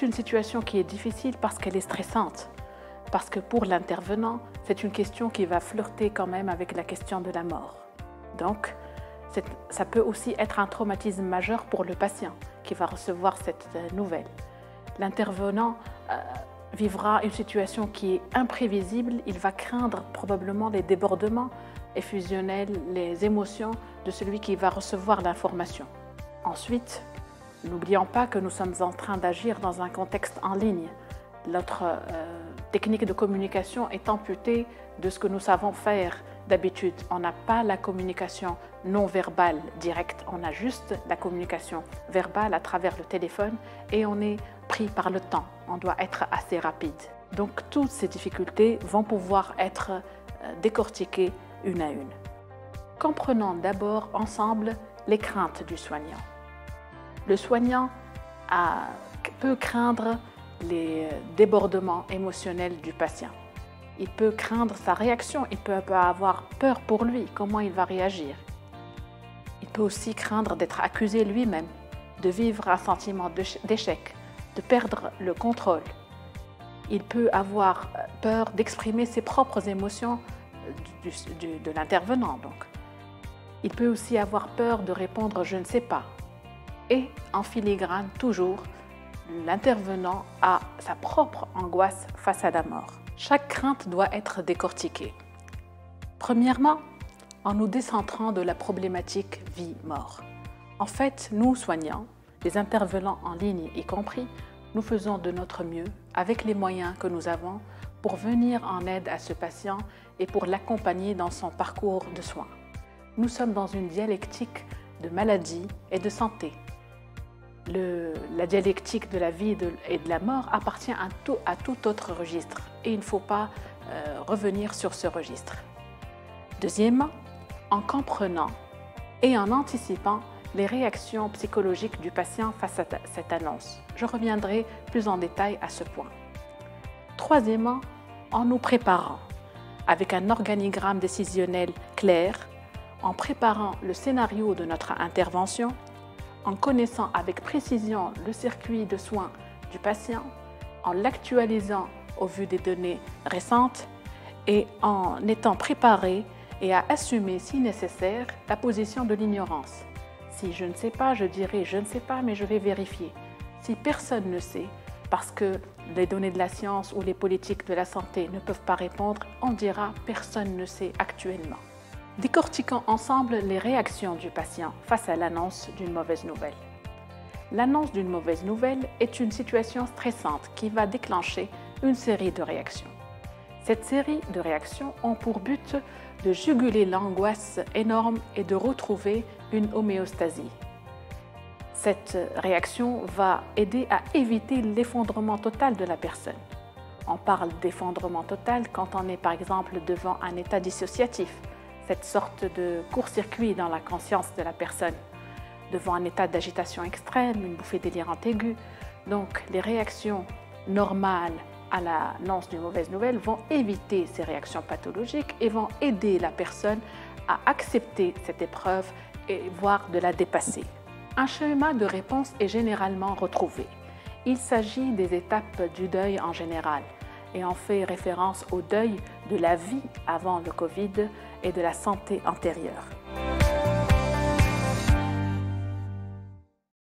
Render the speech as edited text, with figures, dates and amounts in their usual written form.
C'est une situation qui est difficile parce qu'elle est stressante, parce que pour l'intervenant, c'est une question qui va flirter quand même avec la question de la mort. Donc, ça peut aussi être un traumatisme majeur pour le patient qui va recevoir cette nouvelle. L'intervenant vivra une situation qui est imprévisible, il va craindre probablement les débordements effusionnels, les émotions de celui qui va recevoir l'information. Ensuite, n'oublions pas que nous sommes en train d'agir dans un contexte en ligne. Notre technique de communication est amputée de ce que nous savons faire d'habitude. On n'a pas la communication non verbale directe, on a juste la communication verbale à travers le téléphone et on est pris par le temps, on doit être assez rapide. Donc toutes ces difficultés vont pouvoir être décortiquées une à une. Comprenons d'abord ensemble les craintes du soignant. Le soignant peut craindre les débordements émotionnels du patient. Il peut craindre sa réaction, il peut avoir peur pour lui, comment il va réagir. Il peut aussi craindre d'être accusé lui-même, de vivre un sentiment d'échec, de perdre le contrôle. Il peut avoir peur d'exprimer ses propres émotions de l'intervenant. Donc. Il peut aussi avoir peur de répondre « je ne sais pas ». Et en filigrane, toujours, l'intervenant a sa propre angoisse face à la mort. Chaque crainte doit être décortiquée. Premièrement, en nous décentrant de la problématique vie-mort. En fait, nous, soignants, les intervenants en ligne y compris, nous faisons de notre mieux, avec les moyens que nous avons, pour venir en aide à ce patient et pour l'accompagner dans son parcours de soins. Nous sommes dans une dialectique de maladie et de santé. La dialectique de la vie et de la mort appartient à tout autre registre et il ne faut pas revenir sur ce registre. Deuxièmement, en comprenant et en anticipant les réactions psychologiques du patient face à cette annonce. Je reviendrai plus en détail à ce point. Troisièmement, en nous préparant avec un organigramme décisionnel clair, en préparant le scénario de notre intervention, en connaissant avec précision le circuit de soins du patient, en l'actualisant au vu des données récentes et en étant préparé et à assumer, si nécessaire, la position de l'ignorance. Si je ne sais pas, je dirai « je ne sais pas, mais je vais vérifier ». Si personne ne sait, parce que les données de la science ou les politiques de la santé ne peuvent pas répondre, on dira « personne ne sait actuellement ». Décortiquons ensemble les réactions du patient face à l'annonce d'une mauvaise nouvelle. L'annonce d'une mauvaise nouvelle est une situation stressante qui va déclencher une série de réactions. Cette série de réactions ont pour but de juguler l'angoisse énorme et de retrouver une homéostasie. Cette réaction va aider à éviter l'effondrement total de la personne. On parle d'effondrement total quand on est par exemple devant un état dissociatif, cette sorte de court-circuit dans la conscience de la personne, devant un état d'agitation extrême, une bouffée délirante aiguë. Donc les réactions normales à l'annonce d'une mauvaise nouvelle vont éviter ces réactions pathologiques et vont aider la personne à accepter cette épreuve et voire de la dépasser. Un schéma de réponse est généralement retrouvé. Il s'agit des étapes du deuil en général et on fait référence au deuil de la vie avant le Covid et de la santé antérieure.